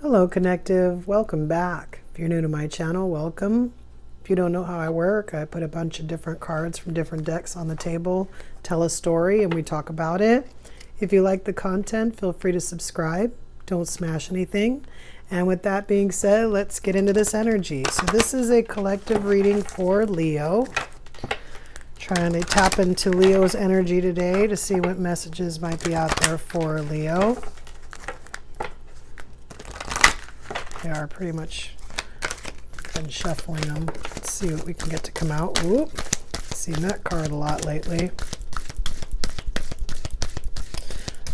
Hello Connective, welcome back. If you're new to my channel, welcome. If you don't know how I work, I put a bunch of different cards from different decks on the table, tell a story, and we talk about it. If you like the content, feel free to subscribe. Don't smash anything. And with that being said, let's get into this energy. So this is a collective reading for Leo. Trying to tap into Leo's energy today to see what messages might be out there for Leo. They are pretty much been shuffling them. Let's see what we can get to come out. Oop, seen that card a lot lately.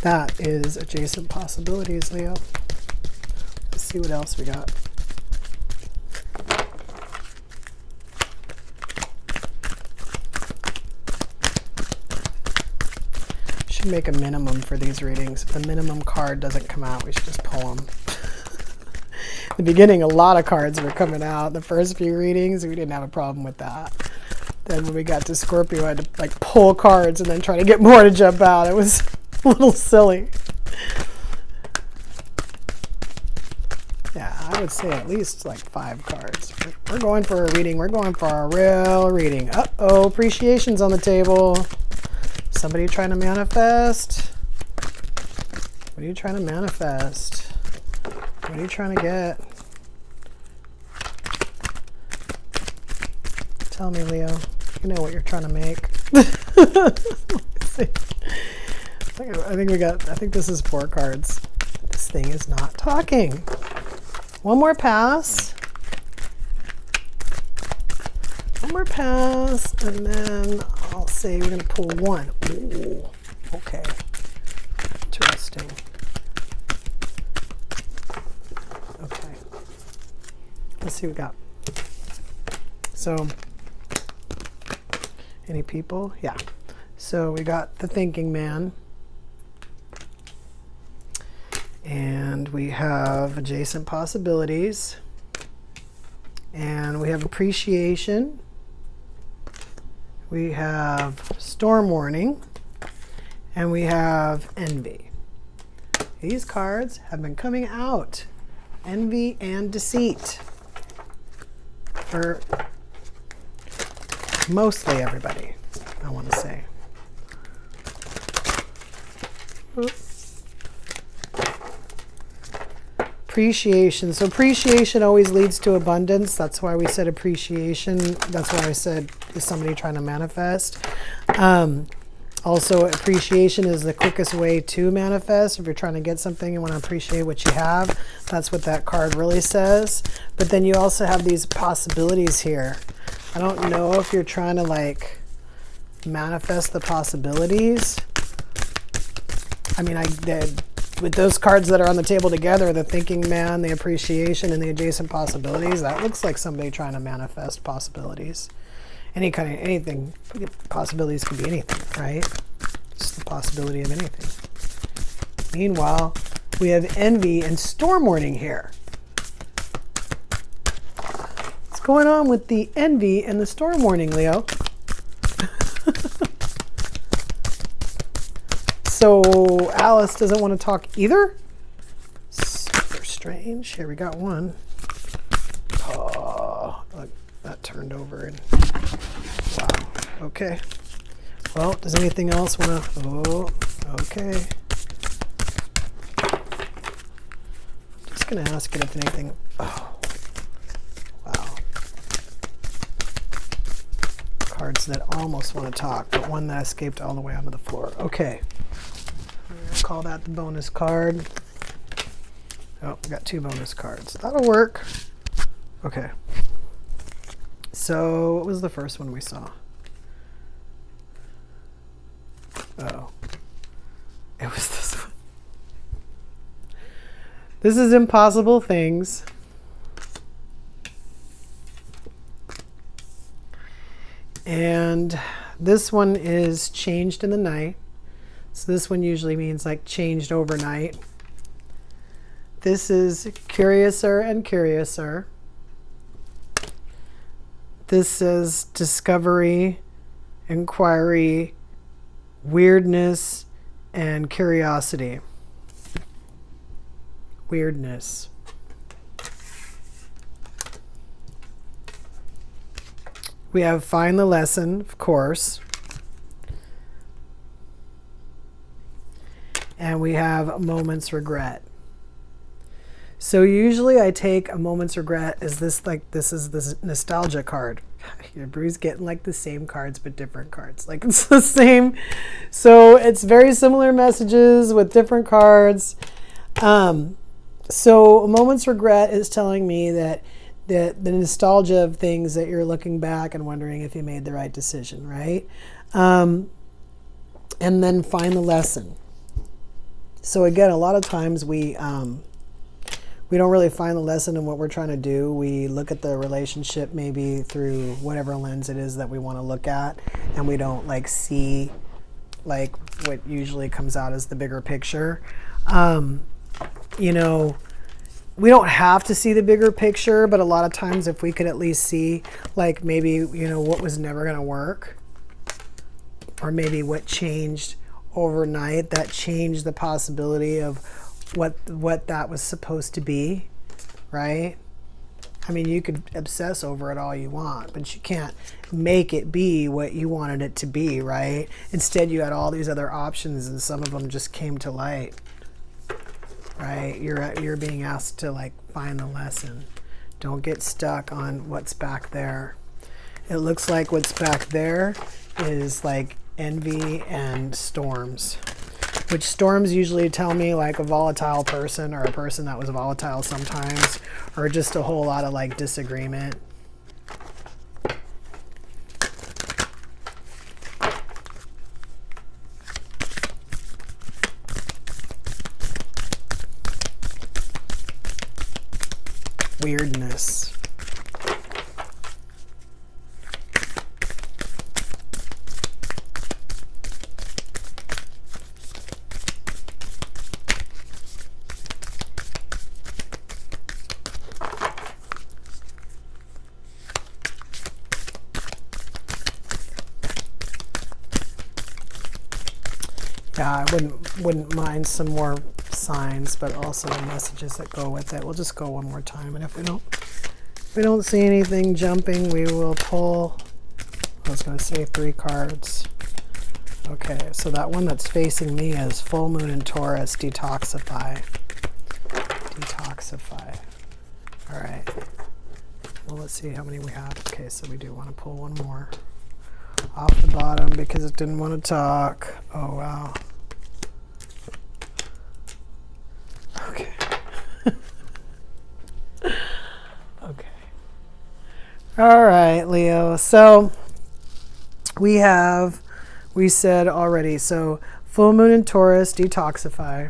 That is adjacent possibilities, Leo. Let's see what else we got. Should make a minimum for these readings. If the minimum card doesn't come out, we should just pull them. The beginning, a lot of cards were coming out. The first few readings, we didn't have a problem with that. Then when we got to Scorpio, I had to like pull cards and then try to get more to jump out. It was a little silly. Yeah, I would say at least like 5 cards. We're going for a reading. We're going for a real reading. Uh-oh, appreciation's on the table. Somebody trying to manifest? What are you trying to manifest? What are you trying to get? Tell me, Leo. You know what you're trying to make. I think this is 4 cards. This thing is not talking. One more pass. One more pass, and then I'll say we're going to pull 1. Ooh, okay. Interesting. Okay. Let's see what we got. So, any people? Yeah. So we got the thinking man. And we have adjacent possibilities. And we have appreciation. We have storm warning. And we have envy. These cards have been coming out. Envy and deceit. For mostly everybody, I want to say. Appreciation. So appreciation always leads to abundance. That's why we said appreciation. That's why I said, is somebody trying to manifest? Also, appreciation is the quickest way to manifest. If you're trying to get something, you want to appreciate what you have. That's what that card really says. But then you also have these possibilities here. I don't know if you're trying to like manifest the possibilities. I mean, with those cards that are on the table together, the thinking man, the appreciation, and the adjacent possibilities, that looks like somebody trying to manifest possibilities. Any kind of anything. Possibilities can be anything, right? It's the possibility of anything. Meanwhile, we have envy and storm warning here. What's going on with the envy and the storm warning, Leo? So Alice doesn't want to talk either? Super strange. Here we got one. Oh, look, that turned over and wow. Okay. Well, does anything else want to? Oh, okay. Just going to ask it if anything. Oh, wow. Cards that almost want to talk, but one that escaped all the way onto the floor. Okay. I'm going to call that the bonus card. Oh, we got 2 bonus cards. That'll work. Okay. So, what was the first one we saw? Oh. It was this one. This is impossible things. And this one is changed in the night. So this one usually means like changed overnight. This is curiouser and curiouser. This says discovery, inquiry, weirdness, and curiosity. Weirdness. We have find the lesson, of course. And we have a moment's regret. So usually I take a moment's regret as this, like, this is this nostalgia card. Everybody's getting like the same cards, but different cards. Like, it's the same. So it's very similar messages with different cards. So a moment's regret is telling me that the nostalgia of things that you're looking back and wondering if you made the right decision, right? And then find the lesson. So again, a lot of times we don't really find the lesson in what we're trying to do. We look at the relationship maybe through whatever lens it is that we want to look at, and we don't like see like what usually comes out as the bigger picture. You know, we don't have to see the bigger picture, but a lot of times if we could at least see like maybe, you know, what was never going to work, or maybe what changed overnight that changed the possibility of what that was supposed to be, right? I mean, you could obsess over it all you want, but you can't make it be what you wanted it to be, right? Instead, you had all these other options, and some of them just came to light, right? You're being asked to like find the lesson. Don't get stuck on what's back there. It looks like what's back there is like envy and storms, which storms usually tell me like a volatile person, or a person that was volatile sometimes, or just a whole lot of like disagreement. Weirdness. Yeah, I wouldn't mind some more signs, but also the messages that go with it. We'll just go one more time, and if we don't see anything jumping, we will pull. I was going to say 3 cards. Okay, so that one that's facing me is full moon in Taurus. Detoxify. Detoxify. All right. Well, let's see how many we have. Okay, so we do want to pull one more off the bottom because it didn't want to talk. Oh, wow. Okay. Okay. All right, Leo. So we said already, so full moon in Taurus, detoxify.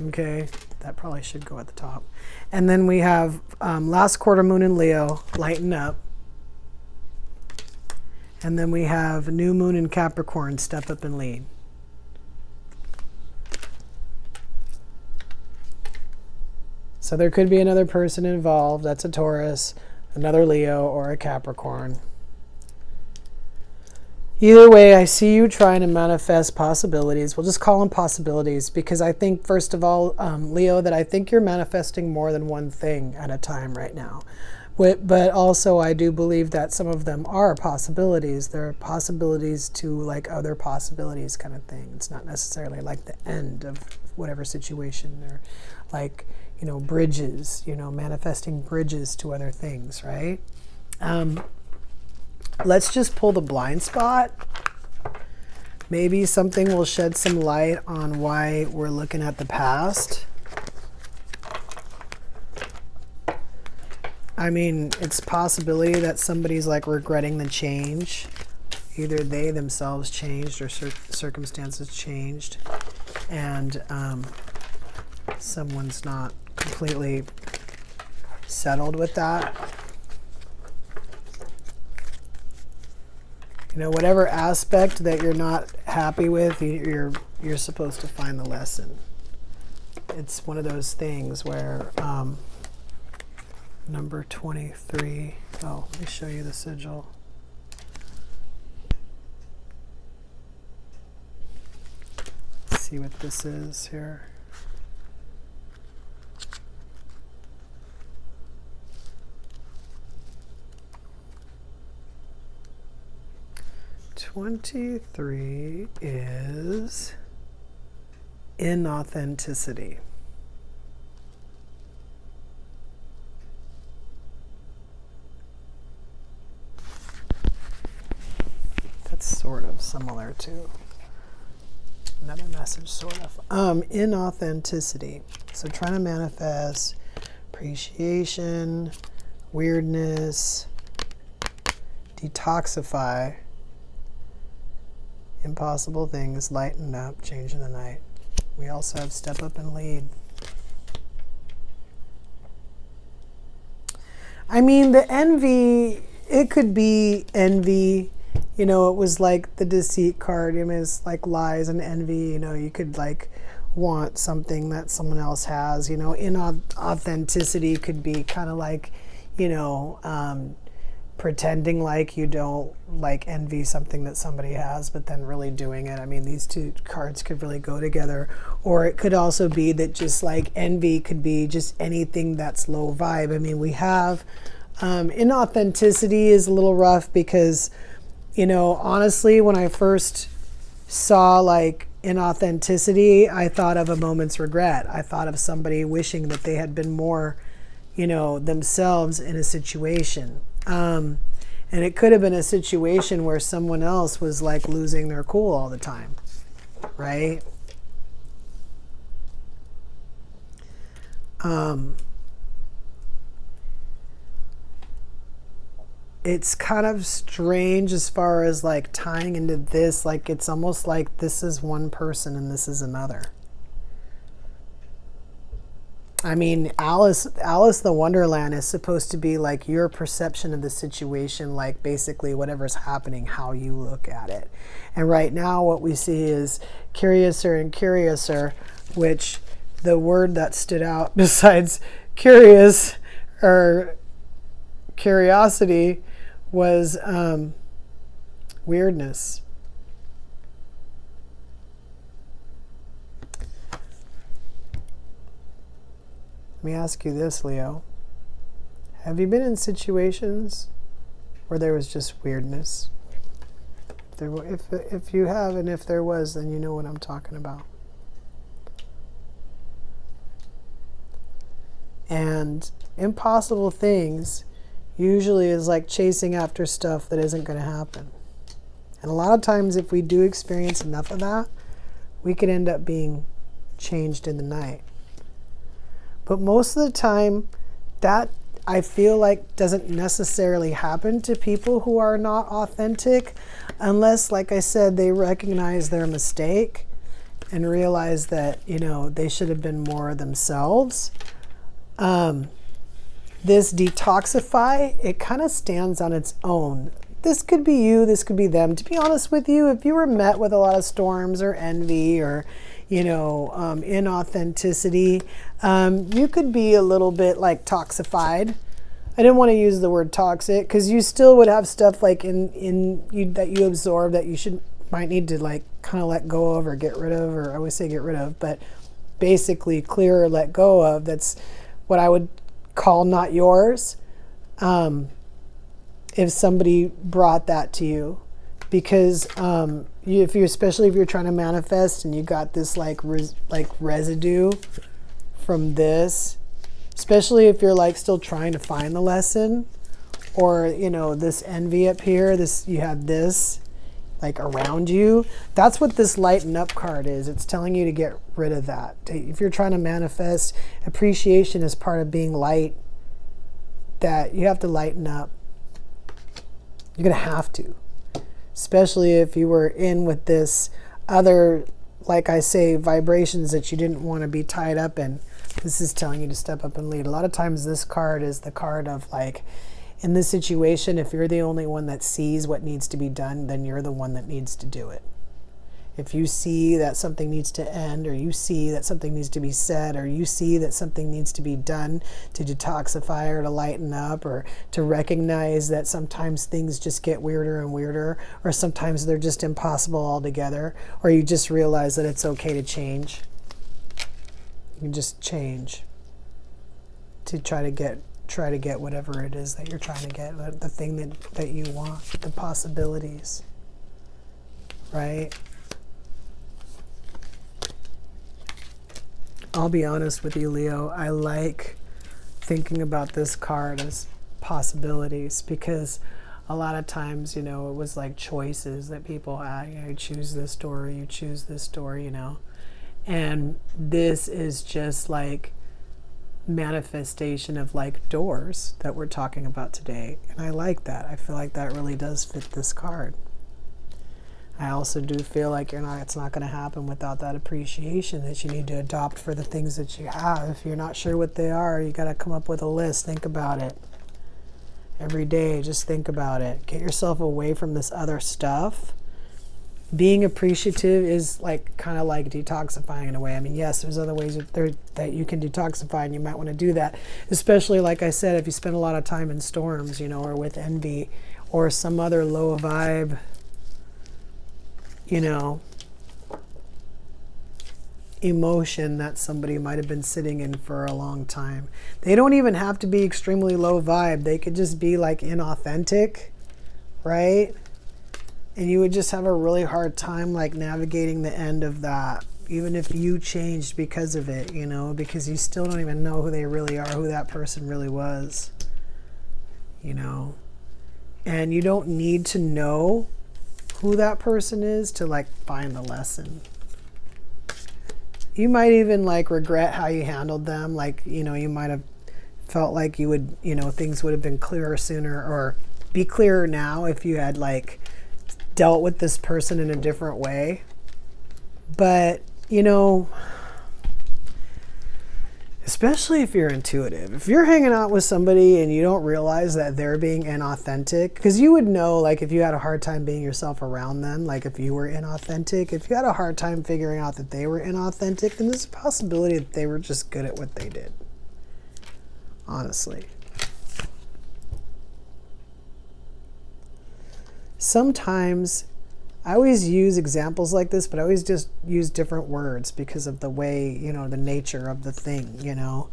Okay, that probably should go at the top. And then we have last quarter moon in Leo, lighten up. And then we have new moon in Capricorn, step up and lead. So there could be another person involved. That's a Taurus, another Leo, or a Capricorn. Either way, I see you trying to manifest possibilities. We'll just call them possibilities, because I think, first of all, Leo, that I think you're manifesting more than one thing at a time right now. But also, I do believe that some of them are possibilities. They're possibilities to like other possibilities kind of thing. It's not necessarily like the end of whatever situation. They're like, you know, bridges, you know, manifesting bridges to other things, right? Let's just pull the blind spot. Maybe something will shed some light on why we're looking at the past. I mean, it's a possibility that somebody's like regretting the change. Either they themselves changed or circumstances changed, and someone's not completely settled with that. You know, whatever aspect that you're not happy with, you're supposed to find the lesson. It's one of those things where number 23. Oh, let me show you the sigil. Let's see what this is here. 23 is inauthenticity. That's sort of similar to another message, sort of. Inauthenticity. So trying to manifest appreciation, weirdness, detoxify, impossible things, lighten up, change in the night. We also have step up and lead. I mean, the envy, it could be envy. You know, it was like the deceit card. I mean, it's like lies and envy. You know, you could like want something that someone else has. You know, inauthenticity could be kind of like, you know, pretending like you don't like envy something that somebody has, but then really doing it. I mean, these two cards could really go together. Or it could also be that just like envy could be just anything that's low vibe. I mean, we have inauthenticity is a little rough because, you know, honestly, when I first saw like inauthenticity, I thought of a moment's regret. I thought of somebody wishing that they had been more, you know, themselves in a situation. And it could have been a situation where someone else was like losing their cool all the time, right? It's kind of strange as far as like tying into this, like it's almost like this is one person and this is another. I mean, Alice the Wonderland is supposed to be like your perception of the situation, like basically whatever's happening, how you look at it. And right now what we see is curiouser and curiouser, which the word that stood out besides curious or curiosity was weirdness. Let me ask you this, Leo. Have you been in situations where there was just weirdness? If you have, and if there was, then you know what I'm talking about. And impossible things usually is like chasing after stuff that isn't going to happen. And a lot of times if we do experience enough of that, we could end up being changed in the night. But most of the time, that I feel like doesn't necessarily happen to people who are not authentic, unless, like I said, they recognize their mistake and realize that, you know, they should have been more themselves. This detoxify, it kind of stands on its own. This could be you, this could be them. To be honest with you, if you were met with a lot of storms or envy or, you know, inauthenticity, you could be a little bit like toxified. I didn't want to use the word toxic because you still would have stuff like in you that you absorb that you might need to like kind of let go of or get rid of, or I always say get rid of, but basically clear or let go of. That's what I would call not yours. If somebody brought that to you, because especially if you're trying to manifest and you got this like residue from this, especially if you're like still trying to find the lesson, or you know, this envy up here, this, you have this like around you. That's what this lighten up card is. It's telling you to get rid of that. If you're trying to manifest, appreciation is part of being light, that you have to lighten up. You're gonna have to, especially if you were in with this other, like I say, vibrations that you didn't want to be tied up in. This is telling you to step up and lead. A lot of times this card is the card of like, in this situation, if you're the only one that sees what needs to be done, then you're the one that needs to do it. If you see that something needs to end, or you see that something needs to be said, or you see that something needs to be done to detoxify or to lighten up, or to recognize that sometimes things just get weirder and weirder, or sometimes they're just impossible altogether, or you just realize that it's okay to change. You can just change to try to get whatever it is that you're trying to get, the thing that you want, the possibilities. right? I'll be honest with you, Leo. I like thinking about this card as possibilities, because a lot of times, you know, it was like choices that people had. You know, you choose this door, you choose this door, you know. And this is just like manifestation of like doors that we're talking about today. And I like that. I feel like that really does fit this card. I also do feel like it's not going to happen without that appreciation that you need to adopt for the things that you have. If you're not sure what they are, you got to come up with a list. Think about it. Every day, just think about it. Get yourself away from this other stuff. Being appreciative is like kind of like detoxifying in a way. I mean, yes, there's other ways that you can detoxify, and you might want to do that. Especially, like I said, if you spend a lot of time in storms, you know, or with envy, or some other low vibe, you know, emotion that somebody might have been sitting in for a long time. They don't even have to be extremely low vibe. They could just be like inauthentic, right? And you would just have a really hard time like navigating the end of that, even if you changed because of it, you know, because you still don't even know who they really are, who that person really was, you know. And you don't need to know who that person is to like find the lesson. You might even like regret how you handled them. Like, you know, you might have felt like you would, you know, things would have been clearer sooner, or be clearer now if you had like dealt with this person in a different way. But, you know, especially if you're intuitive, if you're hanging out with somebody and you don't realize that they're being inauthentic, because you would know, like, if you had a hard time being yourself around them, like if you were inauthentic, if you had a hard time figuring out that they were inauthentic, then there's a possibility that they were just good at what they did. Honestly. Sometimes I always use examples like this, but I always just use different words because of the way, you know, the nature of the thing, you know.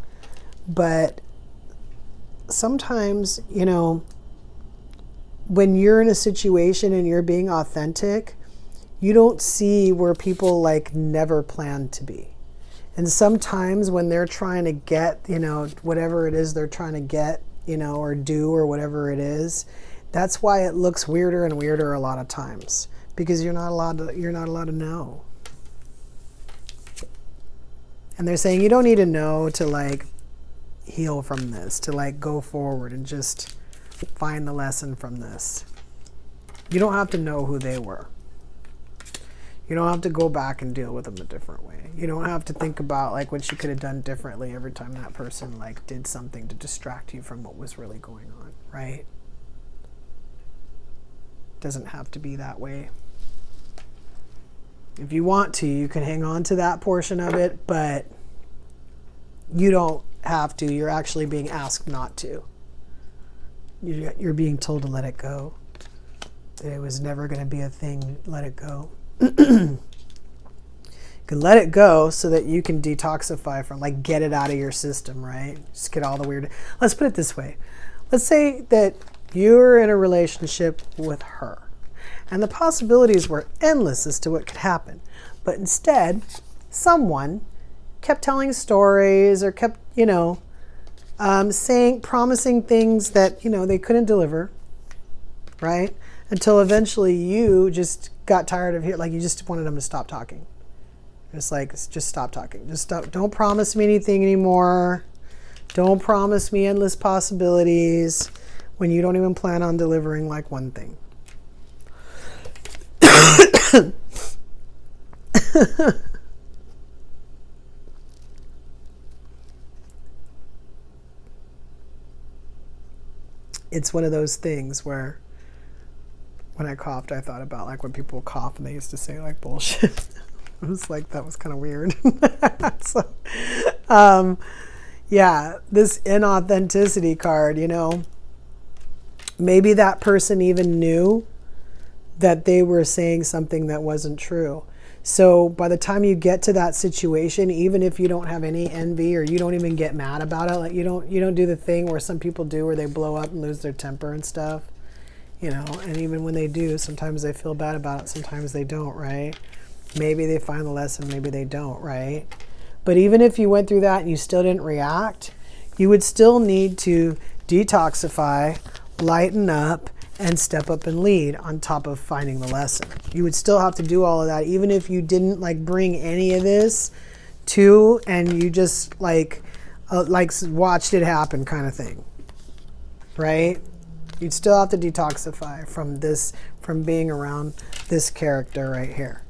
But sometimes, you know, when you're in a situation and you're being authentic, you don't see where people like never planned to be. And sometimes when they're trying to get, you know, whatever it is they're trying to get, you know, or do, or whatever it is, that's why it looks weirder and weirder a lot of times. Because you're not allowed to know. And they're saying you don't need to know to like heal from this, to like go forward and just find the lesson from this. You don't have to know who they were. You don't have to go back and deal with them a different way. You don't have to think about like what you could have done differently every time that person like did something to distract you from what was really going on, right? Doesn't have to be that way. If you want to, you can hang on to that portion of it, but you don't have to. You're actually being asked not to. You're being told to let it go. That it was never going to be a thing. Let it go. You can let it go so that you can detoxify from, like, get it out of your system, right? Just get all the weird. Let's put it this way. Let's say that you're in a relationship with her, and the possibilities were endless as to what could happen. But instead, someone kept telling stories or kept, you know, promising things that, you know, they couldn't deliver, right? Until eventually you just got tired of hearing, like you just wanted them to stop talking. It's like, just stop talking. Just stop. Don't promise me anything anymore. Don't promise me endless possibilities when you don't even plan on delivering like one thing. It's one of those things where when I coughed, I thought about like when people cough and they used to say like bullshit. I was like, that was kind of weird. So, yeah, this inauthenticity card, you know, maybe that person even knew that they were saying something that wasn't true. So by the time you get to that situation, even if you don't have any envy or you don't even get mad about it, like you don't do the thing where some people do where they blow up and lose their temper and stuff. you know, and even when they do, sometimes they feel bad about it, sometimes they don't, right? Maybe they find the lesson, maybe they don't, right? But even if you went through that and you still didn't react, you would still need to detoxify, lighten up, and step up and lead on top of finding the lesson. You would still have to do all of that, even if you didn't like bring any of this to, and you just like watched it happen kind of thing, right? You'd still have to detoxify from this, from being around this character right here.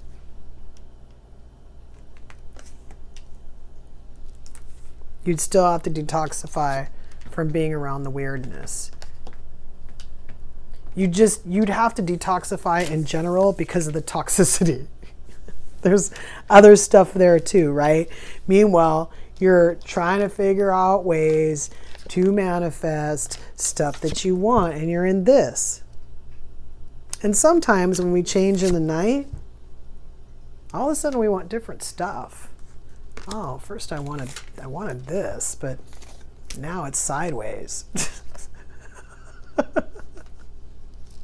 You'd still have to detoxify from being around the weirdness. You'd have to detoxify in general because of the toxicity. There's other stuff there too, right? Meanwhile, you're trying to figure out ways to manifest stuff that you want, and you're in this. And sometimes when we change in the night, all of a sudden we want different stuff. Oh, first I wanted this, but now it's sideways.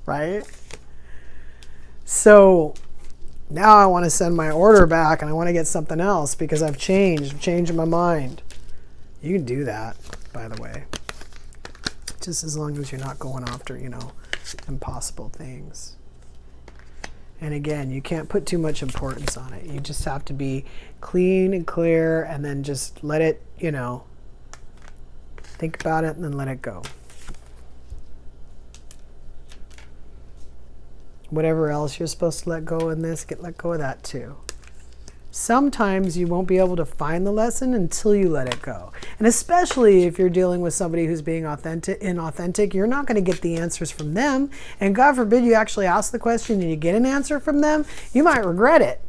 Right? So now I want to send my order back and I want to get something else because I've changed my mind. You can do that, by the way. Just as long as you're not going after, you know, impossible things. And again, you can't put too much importance on it. You just have to be clean and clear and then just let it, you know, think about it and then let it go. Whatever else you're supposed to let go in this, let go of that too. Sometimes you won't be able to find the lesson until you let it go. And especially if you're dealing with somebody who's being inauthentic, you're not going to get the answers from them. And God forbid you actually ask the question and you get an answer from them, you might regret it.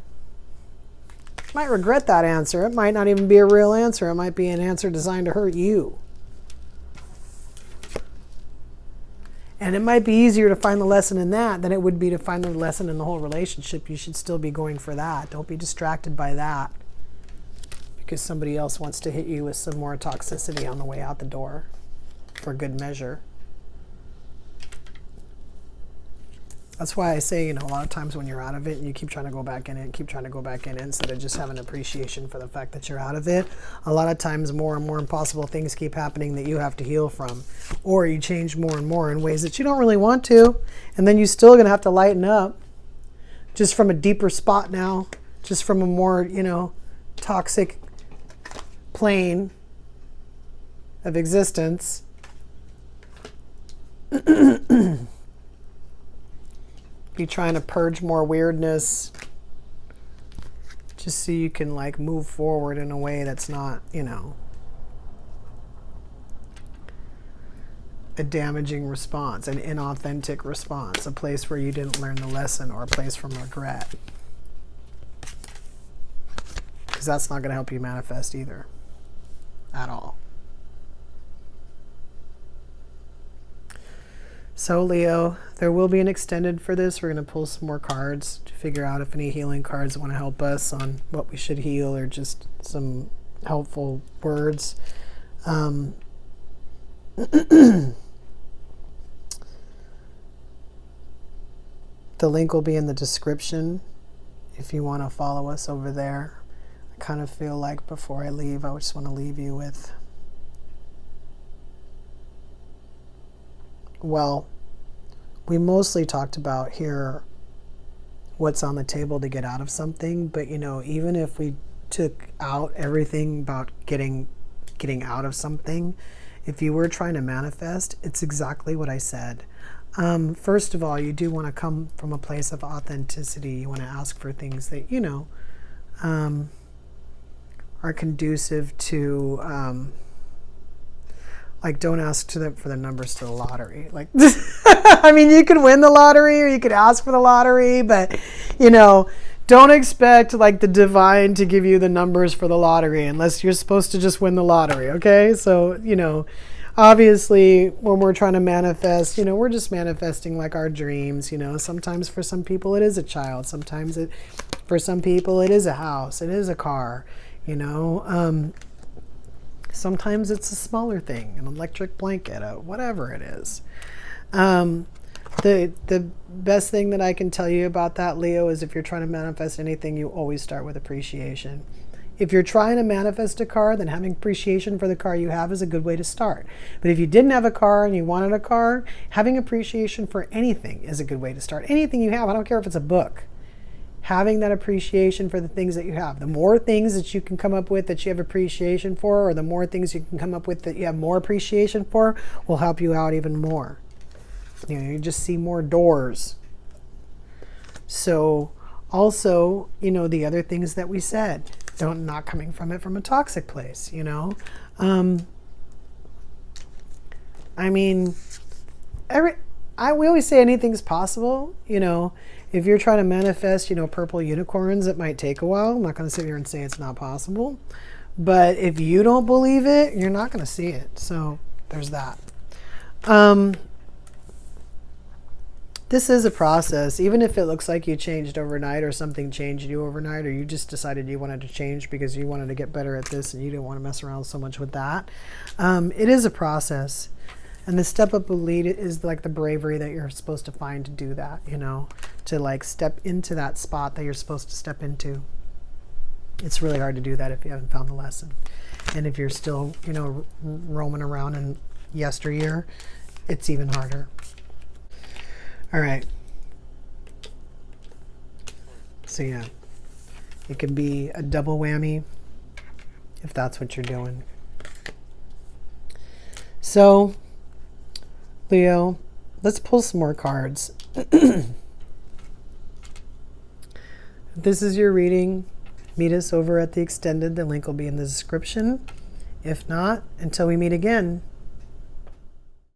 You might regret that answer. It might not even be a real answer. It might be an answer designed to hurt you. And it might be easier to find the lesson in that than it would be to find the lesson in the whole relationship. You should still be going for that. Don't be distracted by that because somebody else wants to hit you with some more toxicity on the way out the door for good measure. That's why I say, you know, a lot of times when you're out of it and you keep trying to go back in it, keep trying to go back in it instead of just having appreciation for the fact that you're out of it, a lot of times more and more impossible things keep happening that you have to heal from. Or you change more and more in ways that you don't really want to, and then you're still going to have to lighten up just from a deeper spot now, just from a more, you know, toxic plane of existence. Be trying to purge more weirdness just so you can like move forward in a way that's not, you know, a damaging response, an inauthentic response, a place where you didn't learn the lesson or a place from regret. Because that's not going to help you manifest either, at all. So Leo, there will be an extended for this. We're going to pull some more cards to figure out if any healing cards want to help us on what we should heal or just some helpful words. The link will be in the description if you want to follow us over there. I kind of feel like before I leave, I just want to leave you with, well, we mostly talked about here what's on the table to get out of something, but you know, even if we took out everything about getting out of something, if you were trying to manifest, it's exactly what I said. First of all, you do want to come from a place of authenticity. You want to ask for things that, you know, are conducive to, like, don't ask for the numbers to the lottery. Like, I mean, you could win the lottery or you could ask for the lottery, but, you know, don't expect, like, the divine to give you the numbers for the lottery unless you're supposed to just win the lottery, okay? So, you know, obviously, when we're trying to manifest, you know, we're just manifesting, like, our dreams, you know. Sometimes for some people it is a child. Sometimes for some people it is a house. It is a car, you know. Sometimes it's a smaller thing, an electric blanket, whatever it is. The best thing that I can tell you about that, Leo, is if you're trying to manifest anything, you always start with appreciation. If you're trying to manifest a car, then having appreciation for the car you have is a good way to start. But if you didn't have a car and you wanted a car, having appreciation for anything is a good way to start. Anything you have, I don't care if it's a book. Having that appreciation for the things that you have. The more things that you can come up with that you have appreciation for, or the more things you can come up with that you have more appreciation for, will help you out even more. You know, you just see more doors. So also, you know, the other things that we said, not coming from it from a toxic place, you know. I mean, we always say anything's possible, you know. If you're trying to manifest, you know, purple unicorns, it might take a while. I'm not going to sit here and say it's not possible. But if you don't believe it, you're not going to see it. So there's that. This is a process. Even if it looks like you changed overnight, or something changed you overnight, or you just decided you wanted to change because you wanted to get better at this and you didn't want to mess around so much with that. It is a process. And the step up lead is like the bravery that you're supposed to find to do that, you know, to like step into that spot that you're supposed to step into. It's really hard to do that if you haven't found the lesson. And if you're still, you know, roaming around in yesteryear, it's even harder. All right. So yeah, it can be a double whammy if that's what you're doing. So, Leo, let's pull some more cards. If this is your reading, meet us over at the extended. The link will be in the description. If not, until we meet again,